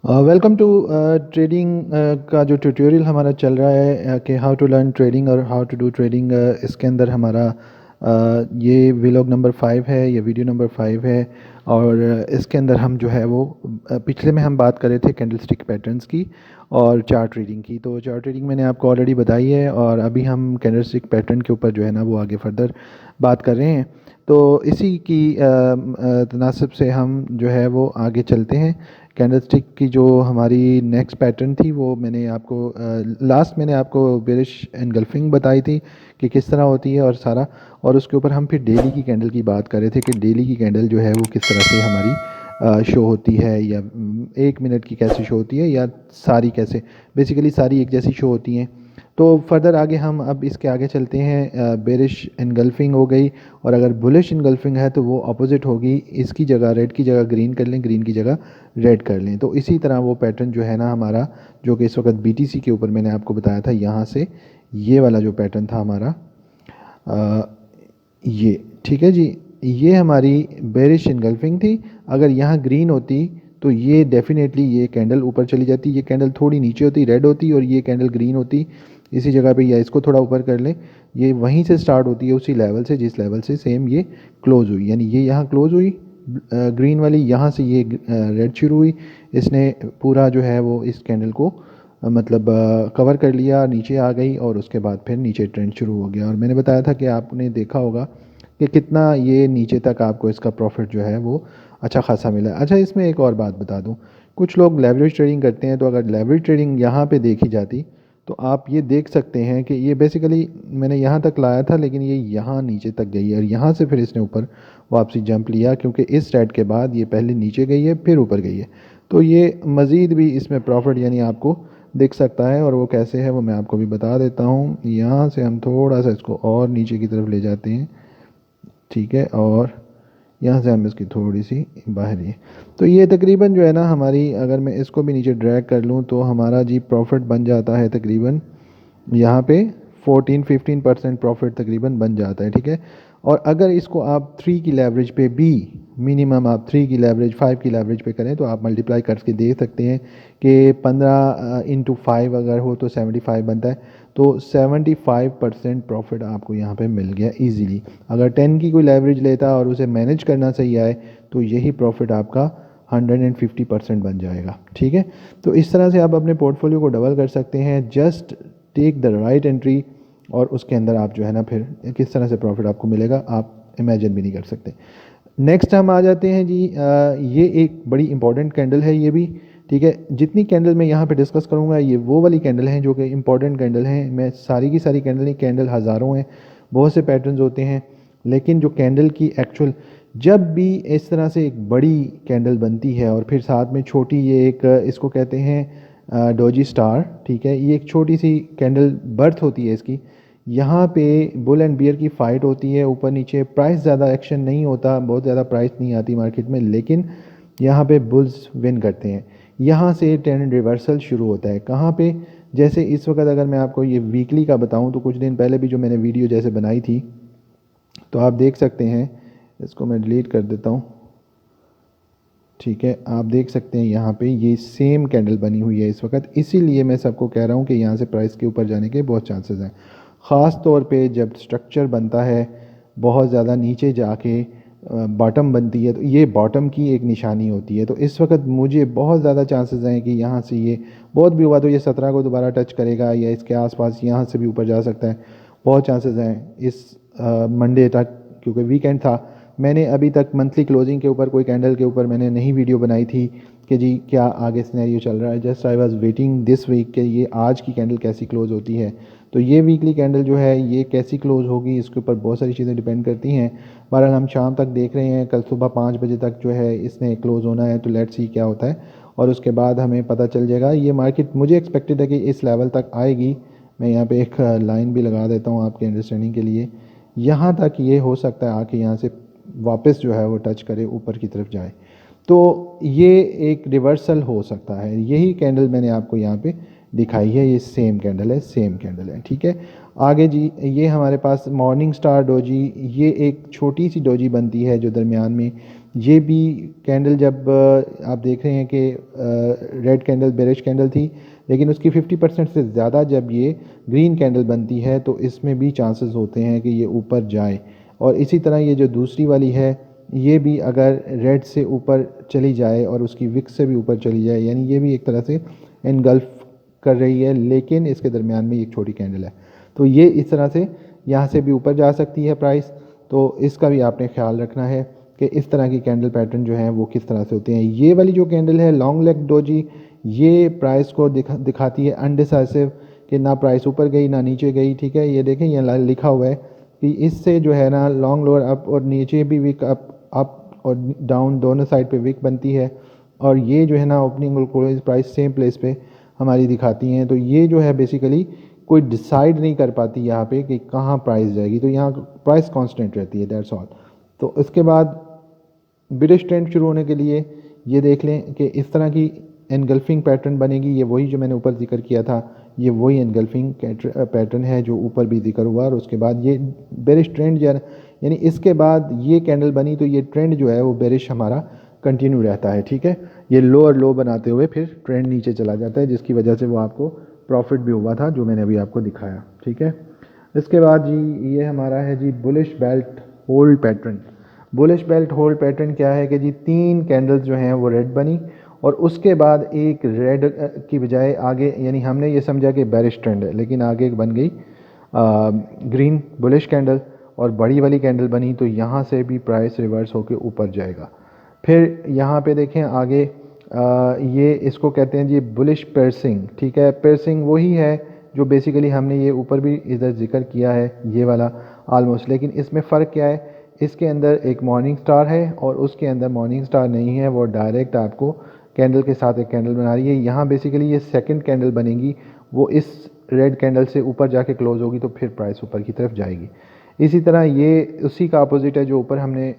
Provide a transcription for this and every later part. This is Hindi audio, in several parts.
वेलकम टू ट्रेडिंग का जो ट्यूटोरियल हमारा चल रहा है कि हाउ टू लर्न ट्रेडिंग और हाउ टू डू ट्रेडिंग। इसके अंदर हमारा ये व्लॉग नंबर 5 है, ये वीडियो नंबर 5 है। और इसके अंदर हम जो है वो पिछले में हम बात कर रहे थे कैंडलस्टिक पैटर्न्स की और चार्ट रीडिंग की। तो चार्ट रीडिंग मैंने आपको ऑलरेडी बताई है और अभी हम कैंडलस्टिक पैटर्न के ऊपर जो है ना वो आगे फर्दर बात कर रहे हैं। तो इसी की तनासब से हम जो है वो आगे चलते हैं। कैंडलस्टिक की जो हमारी नेक्स्ट पैटर्न थी वो मैंने आपको लास्ट मैंने आपको बेरिश एनगल्फिंग बताई थी कि किस तरह होती है और सारा। और उसके ऊपर हम फिर डेली की कैंडल की बात कर रहे थे कि डेली की कैंडल जो है वो किस तरह से हमारी शो होती है, या 1 मिनट की कैसे शो होती है, या सारी कैसे, बेसिकली सारी एक जैसी शो होती हैं। तो फर्दर आगे हम अब इसके आगे चलते हैं। बेरिश इनगल्फिंग हो गई, और अगर बुलिश इनगल्फिंग है तो वो अपोजिट होगी। इसकी जगह रेड की जगह ग्रीन कर लें, ग्रीन की जगह रेड कर लें। तो इसी तरह वो पैटर्न जो है ना हमारा, जो कि इस वक्त बीटीसी के ऊपर मैंने आपको बताया था, यहाँ से ये वाला जो पैटर्न था हमारा, ये ठीक है जी। ये हमारी बेरिश इनगल्फिंग थी। अगर यहाँ ग्रीन होती तो ये डेफिनेटली ये कैंडल ऊपर चली जाती, ये कैंडल थोड़ी नीचे होती, रेड होती, और ये कैंडल ग्रीन होती इसी जगह पे, या इसको थोड़ा ऊपर कर लें। ये वहीं से स्टार्ट होती है, उसी लेवल से जिस लेवल से सेम ये क्लोज़ हुई, यानी ये यहाँ क्लोज़ हुई ग्रीन वाली, यहाँ से ये रेड शुरू हुई। इसने पूरा जो है वो इस कैंडल को मतलब कवर कर लिया, नीचे आ गई, और उसके बाद फिर नीचे ट्रेंड शुरू हो गया। और मैंने बताया था कि आपने देखा होगा कि कितना ये नीचे तक आपको इसका प्रॉफिट जो है वो अच्छा खासा मिला। अच्छा, इसमें एक और बात बता दूं, कुछ लोग लेवरेज ट्रेडिंग करते हैं, तो अगर लेवरेज ट्रेडिंग यहाँ पे देखी जाती तो आप ये देख सकते हैं कि ये बेसिकली मैंने यहाँ तक लाया था, लेकिन ये यहाँ नीचे तक गई है, और यहाँ से फिर इसने ऊपर वापसी जंप लिया, क्योंकि इस रेड के बाद ये पहले नीचे गई है फिर ऊपर गई है। तो ये मज़ीद भी इसमें प्रॉफिट यानी आपको दिख सकता है, और वो कैसे है वो मैं आपको भी बता देता हूँ। यहाँ से हम थोड़ा सा इसको और नीचे की तरफ ले जाते हैं, ठीक है, और यहाँ से हम इसकी थोड़ी सी बाहर ही। तो ये तकरीबन जो है ना हमारी, अगर मैं इसको भी नीचे ड्रैग कर लूँ तो हमारा जी प्रॉफिट बन जाता है तकरीबन यहाँ पे 14-15% प्रॉफिट तकरीबन बन जाता है, ठीक है। और अगर इसको आप 3 की लेवरेज पे भी, मिनिमम आप 3 की लेवरेज 5 की लेवरेज पे करें, तो आप मल्टीप्लाई करके देख सकते हैं कि 15 इंटू 5 अगर हो तो 75 बनता है। तो 75% प्रॉफिट आपको यहाँ पे मिल गया इजीली। अगर 10 की कोई लेवरेज लेता और उसे मैनेज करना सही आए तो यही प्रॉफिट आपका 150% बन जाएगा, ठीक है। तो इस तरह से आप अपने पोर्टफोलियो को डबल कर सकते हैं। Just take the right entry, और उसके अंदर आप जो है ना फिर किस तरह से प्रॉफिट आपको मिलेगा आप इमेजिन भी नहीं कर सकते। नेक्स्ट हम आ जाते हैं जी, ये एक बड़ी इंपॉर्टेंट कैंडल है ये भी, ठीक है। जितनी कैंडल मैं यहाँ पे डिस्कस करूँगा ये वो वाली कैंडल हैं जो कि इंपॉर्टेंट कैंडल हैं। मैं सारी की सारी कैंडल नहीं, कैंडल हज़ारों हैं, बहुत से पैटर्न्स होते हैं, लेकिन जो कैंडल की एक्चुअल, जब भी इस तरह से एक बड़ी कैंडल बनती है और फिर साथ में छोटी, ये एक इसको कहते हैं डोजी स्टार, ठीक है, ये एक छोटी सी कैंडल बर्थ होती है इसकी। यहाँ पे बुल एंड बियर की फ़ाइट होती है, ऊपर नीचे, प्राइस ज़्यादा एक्शन नहीं होता, बहुत ज़्यादा प्राइस नहीं आती मार्केट में, लेकिन यहाँ पे बुल्स विन करते हैं। यहाँ से ट्रेंड रिवर्सल शुरू होता है कहाँ पे, जैसे इस वक्त अगर मैं आपको ये वीकली का बताऊँ तो कुछ दिन पहले भी जो मैंने वीडियो जैसे बनाई थी, तो आप देख सकते हैं, इसको मैं डिलीट कर देता हूँ, ठीक है। आप देख सकते हैं यहाँ पे ये सेम कैंडल बनी हुई है इस वक्त, इसीलिए मैं सबको कह रहा हूँ कि यहाँ से प्राइस के ऊपर जाने के बहुत चांसेस हैं। ख़ास तौर पे जब स्ट्रक्चर बनता है बहुत ज़्यादा नीचे जाके बॉटम बनती है, तो ये बॉटम की एक निशानी होती है। तो इस वक्त मुझे बहुत ज़्यादा चांसेस हैं कि यहाँ से ये, बहुत भी हुआ तो ये 17 को दोबारा टच करेगा, या इसके आसपास यहाँ से भी ऊपर जा सकता है, बहुत चांसेस हैं इस मंडे तक, क्योंकि वीकेंड था। मैंने अभी तक मंथली क्लोजिंग के ऊपर, कोई कैंडल के ऊपर मैंने नहीं वीडियो बनाई थी कि जी क्या आगे सिनेरियो चल रहा है। Just I was waiting this week कि ये आज की कैंडल कैसी क्लोज़ होती है। तो ये वीकली कैंडल जो है ये कैसी क्लोज़ होगी, इसके ऊपर बहुत सारी चीज़ें डिपेंड करती हैं। बहरहाल हम शाम तक देख रहे हैं, कल सुबह 5 बजे तक जो है इसने क्लोज़ होना है, तो लेट्स सी क्या होता है, और उसके बाद हमें पता चल जाएगा। ये मार्केट मुझे एक्सपेक्टेड है कि इस लेवल तक आएगी। मैं यहाँ पे एक लाइन भी लगा देता हूँ आपके अंडरस्टैंडिंग के लिए। यहाँ तक ये हो सकता है आके यहाँ से वापस जो है वो टच करे, ऊपर की तरफ जाए, तो ये एक रिवर्सल हो सकता है। यही कैंडल मैंने आपको यहाँ पे दिखाई है, ये सेम कैंडल है, सेम कैंडल है, ठीक है। आगे जी, ये हमारे पास मॉर्निंग स्टार डोजी, ये एक छोटी सी डोजी बनती है जो दरमियान में ये भी कैंडल जब आप देख रहे हैं कि रेड कैंडल बेरिश कैंडल थी, लेकिन उसकी 50% से ज़्यादा जब ये ग्रीन कैंडल बनती है तो इसमें भी चांसेस होते हैं कि ये ऊपर जाए। और इसी तरह ये जो दूसरी वाली है ये भी अगर रेड से ऊपर चली जाए और उसकी विक से भी ऊपर चली जाए, यानी ये भी एक तरह से इनगल्फ कर रही है, लेकिन इसके दरमियान में एक छोटी कैंडल है, तो ये इस तरह से यहाँ से भी ऊपर जा सकती है प्राइस। तो इसका भी आपने ख्याल रखना है कि इस तरह की कैंडल पैटर्न जो हैं वो किस तरह से होते हैं। ये वाली जो कैंडल है लॉन्ग लेग डोजी, ये प्राइस को दिखाती है अनडिसाइसिव, कि ना प्राइस ऊपर गई ना नीचे गई। ठीक है, ये देखें ये लिखा हुआ है कि इससे जो है ना लॉन्ग लोअर अप और नीचे भी विक अप और डाउन दोनों साइड पे विक बनती है, और ये जो है ना ओपनिंग और क्लोजिंग प्राइस सेम प्लेस पे हमारी दिखाती हैं। तो ये जो है बेसिकली कोई डिसाइड नहीं कर पाती यहाँ पे कि कहाँ प्राइस जाएगी, तो यहाँ प्राइस कांस्टेंट रहती है, दैट्स ऑल। तो इसके बाद ब्रिटिश ट्रेंड शुरू होने के लिए ये देख लें कि इस तरह की एनगल्फिंग पैटर्न बनेगी। ये वही जो मैंने ऊपर जिक्र किया था, ये वही एनगल्फिंग पैटर्न है जो ऊपर भी जिक्र हुआ। और उसके बाद ये बेरिश ट्रेंड यानी इसके बाद ये कैंडल बनी तो ये ट्रेंड जो है वो बेरिश हमारा कंटिन्यू रहता है। ठीक है, ये लो और लो बनाते हुए फिर ट्रेंड नीचे चला जाता है, जिसकी वजह से वो आपको प्रॉफिट भी हुआ था जो मैंने अभी आपको दिखाया। ठीक है, इसके बाद जी ये हमारा है जी bullish belt hold pattern. Bullish belt hold pattern क्या है कि जी 3 कैंडल्स जो हैं वो रेड बनी और उसके बाद एक रेड की बजाय आगे, यानी हमने ये समझा कि बेरिश ट्रेंड है, लेकिन आगे बन गई ग्रीन बुलिश कैंडल और बड़ी वाली कैंडल बनी, तो यहाँ से भी प्राइस रिवर्स होकर ऊपर जाएगा। फिर यहाँ पे देखें आगे ये इसको कहते हैं जी बुलिश पर्सिंग। ठीक है, पर्सिंग वही है जो बेसिकली हमने ये ऊपर भी इधर जिक्र किया है, ये वाला आलमोस्ट, लेकिन इसमें फ़र्क क्या है, इसके अंदर एक मॉर्निंग स्टार है और उसके अंदर मॉर्निंग स्टार नहीं है, वो डायरेक्ट आपको कैंडल के साथ एक कैंडल बना रही है। यहाँ बेसिकली ये सेकंड कैंडल बनेगी, वो इस रेड कैंडल से ऊपर जाके क्लोज होगी, तो फिर प्राइस ऊपर की तरफ जाएगी। इसी तरह ये उसी का अपोजिट है जो ऊपर हमने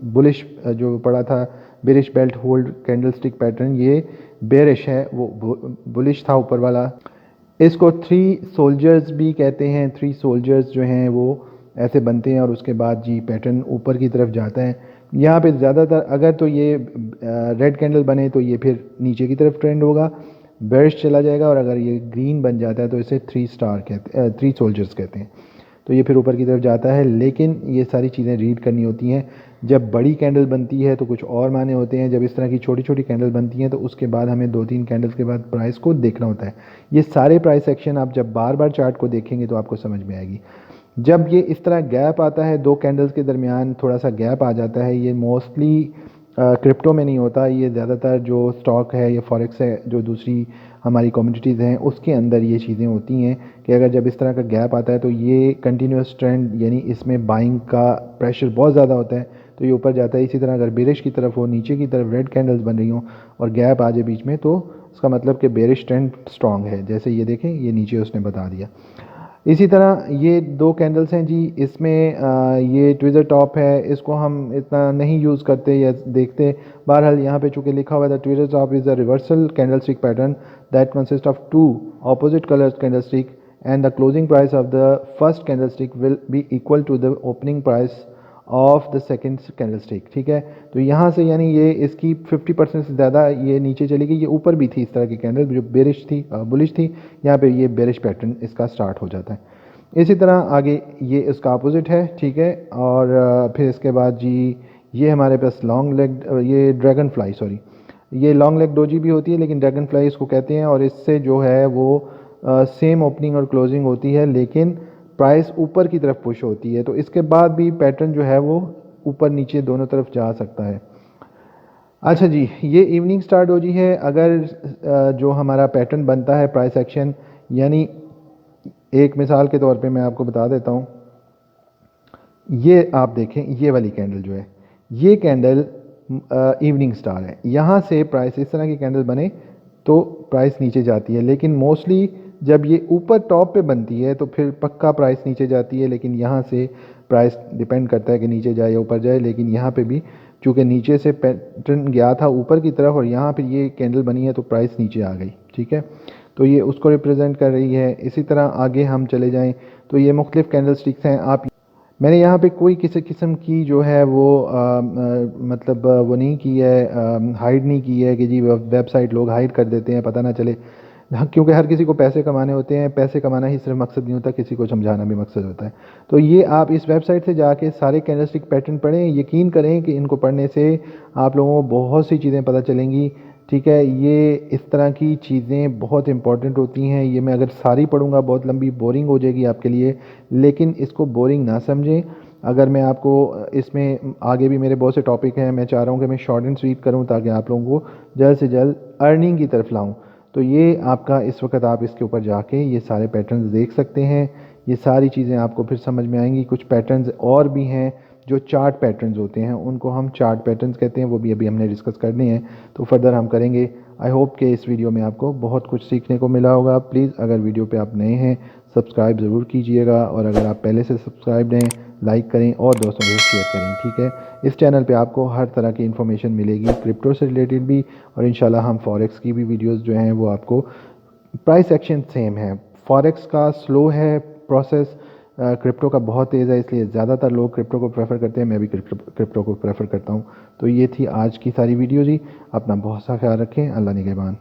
बुलिश जो पढ़ा था, bearish belt hold candle stick pattern, ये बेरिश है, वो बुलिश था ऊपर वाला। इसको 3 सोल्जर्स भी कहते हैं। 3 सोल्जर्स जो हैं वो ऐसे बनते हैं और उसके बाद जी पैटर्न ऊपर की तरफ जाता है। यहाँ पे ज़्यादातर अगर तो ये रेड कैंडल बने तो ये फिर नीचे की तरफ ट्रेंड होगा, बेरिश चला जाएगा, और अगर ये ग्रीन बन जाता है तो इसे 3 स्टार कहते हैं, 3 सोल्जर्स कहते हैं, तो ये फिर ऊपर की तरफ जाता है। लेकिन ये सारी चीज़ें रीड करनी होती हैं। जब बड़ी कैंडल बनती है तो कुछ और माने होते हैं, जब इस तरह की छोटी छोटी कैंडल बनती हैं तो उसके बाद हमें 2-3 कैंडल्स के बाद प्राइस को देखना होता है। ये सारे प्राइस एक्शन आप जब बार बार चार्ट को देखेंगे तो आपको समझ में आएगी। जब ये इस तरह गैप आता है, 2 कैंडल्स के दरमियान थोड़ा सा गैप आ जाता है, ये मोस्टली क्रिप्टो में नहीं होता, ये ज़्यादातर जो स्टॉक है या फॉरेक्स है, जो दूसरी हमारी कम्युनिटीज़ हैं उसके अंदर ये चीज़ें होती हैं कि अगर जब इस तरह का गैप आता है तो ये कंटिन्यूस ट्रेंड, यानी इसमें बाइंग का प्रेशर बहुत ज़्यादा होता है, तो ये ऊपर जाता है। इसी तरह अगर बेरिश की तरफ हो, नीचे की तरफ रेड कैंडल्स बन रही हों और गैप आ जाए बीच में, तो उसका मतलब कि बेरिश ट्रेंड स्ट्रॉन्ग है। जैसे ये देखें, ये नीचे उसने बता दिया। इसी तरह ये 2 कैंडल्स हैं जी, इसमें ये ट्विज़र टॉप है, इसको हम इतना नहीं यूज़ करते या देखते। बहरहाल यहाँ पे चूँकि लिखा हुआ था tweezer top is a reversal candle stick pattern that consist of 2 opposite colored candlestick and the closing price of the first candlestick will be equal to the opening price of the second candlestick. ठीक है, तो यहाँ से यानी ये इसकी 50% से ज़्यादा ये नीचे चली गई। ये ऊपर भी थी इस तरह की कैंडल जो बेरिश थी, बुलिश थी, यहाँ पे ये बेरिश पैटर्न इसका स्टार्ट हो जाता है। इसी तरह आगे ये इसका अपोजिट है। ठीक है, और फिर इसके बाद जी ये हमारे पास लॉन्ग लेग, ये ड्रैगन फ्लाई, सॉरी, ये लॉन्ग लेग डोजी भी होती है लेकिन ड्रैगन फ्लाई इसको कहते हैं, और इससे जो है वो सेम ओपनिंग और क्लोजिंग होती है, लेकिन प्राइस ऊपर की तरफ पुश होती है। तो इसके बाद भी पैटर्न जो है वो ऊपर नीचे दोनों तरफ जा सकता है। अच्छा जी, ये इवनिंग स्टार डोजी है। अगर जो हमारा पैटर्न बनता है प्राइस एक्शन, यानी एक मिसाल के तौर पे मैं आपको बता देता हूँ, ये आप देखें, ये वाली कैंडल जो है, ये कैंडल इवनिंग स्टार है। यहाँ से प्राइस इस तरह की कैंडल बने तो प्राइस नीचे जाती है, लेकिन मोस्टली जब ये ऊपर टॉप पे बनती है तो फिर पक्का प्राइस नीचे जाती है। लेकिन यहाँ से प्राइस डिपेंड करता है कि नीचे जाए या ऊपर जाए, लेकिन यहाँ पे भी चूँकि नीचे से पैटर्न गया था ऊपर की तरफ और यहाँ पर ये कैंडल बनी है तो प्राइस नीचे आ गई। ठीक है, तो ये उसको रिप्रेजेंट कर रही है। इसी तरह आगे हम चले जाएँ तो ये मुख्तलिफ कैंडल स्टिक्स हैं। आप मैंने यहाँ पे कोई किसी किस्म की जो है वो मतलब वो नहीं की है, हाइड नहीं की है कि जी वेबसाइट लोग हाइड कर देते हैं, पता ना चले। हाँ, क्योंकि हर किसी को पैसे कमाने होते हैं, पैसे कमाना ही सिर्फ मकसद नहीं होता, किसी को समझाना भी मकसद होता है। तो ये आप इस वेबसाइट से जाके सारे कैंडलस्टिक पैटर्न पढ़ें, यकीन करें कि इनको पढ़ने से आप लोगों को बहुत सी चीज़ें पता चलेंगी। ठीक है, ये इस तरह की चीज़ें बहुत इंपॉर्टेंट होती हैं। ये मैं अगर सारी पढ़ूंगा बहुत लंबी बोरिंग हो जाएगी आपके लिए, लेकिन इसको बोरिंग ना समझें। अगर मैं आपको इसमें आगे भी मेरे बहुत से टॉपिक हैं, मैं चाह रहा हूँ कि मैं शॉर्ट एंड स्वीट करूँ ताकि आप लोगों को जल्द से जल्द अर्निंग की तरफ लाऊँ। तो ये आपका इस वक्त आप इसके ऊपर जाके ये सारे पैटर्न्स देख सकते हैं। ये सारी चीज़ें आपको फिर समझ में आएंगी। कुछ पैटर्न्स और भी हैं जो चार्ट पैटर्न्स होते हैं, उनको हम चार्ट पैटर्न्स कहते हैं, वो भी अभी हमने डिस्कस करने हैं, तो फर्दर हम करेंगे। आई होप कि इस वीडियो में आपको बहुत कुछ सीखने को मिला होगा। प्लीज़ अगर वीडियो पे आप नए हैं सब्सक्राइब ज़रूर कीजिएगा, और अगर आप पहले से सब्सक्राइब्ड हैं लाइक करें और दोस्तों के साथ शेयर करें। ठीक है, इस चैनल पे आपको हर तरह की इन्फॉर्मेशन मिलेगी, क्रिप्टो से रिलेटेड भी, और इंशाल्लाह हम फॉरेक्स की भी वीडियोस जो हैं वो आपको, प्राइस एक्शन सेम है, फॉरेक्स का स्लो है प्रोसेस, क्रिप्टो का बहुत तेज़ है, इसलिए ज़्यादातर लोग क्रिप्टो को प्रेफर करते हैं, मैं भी क्रिप्टो को प्रेफर करता हूँ। तो ये थी आज की सारी वीडियो जी। अपना बहुत सा ख्याल रखें, अल्लाह निगहबान।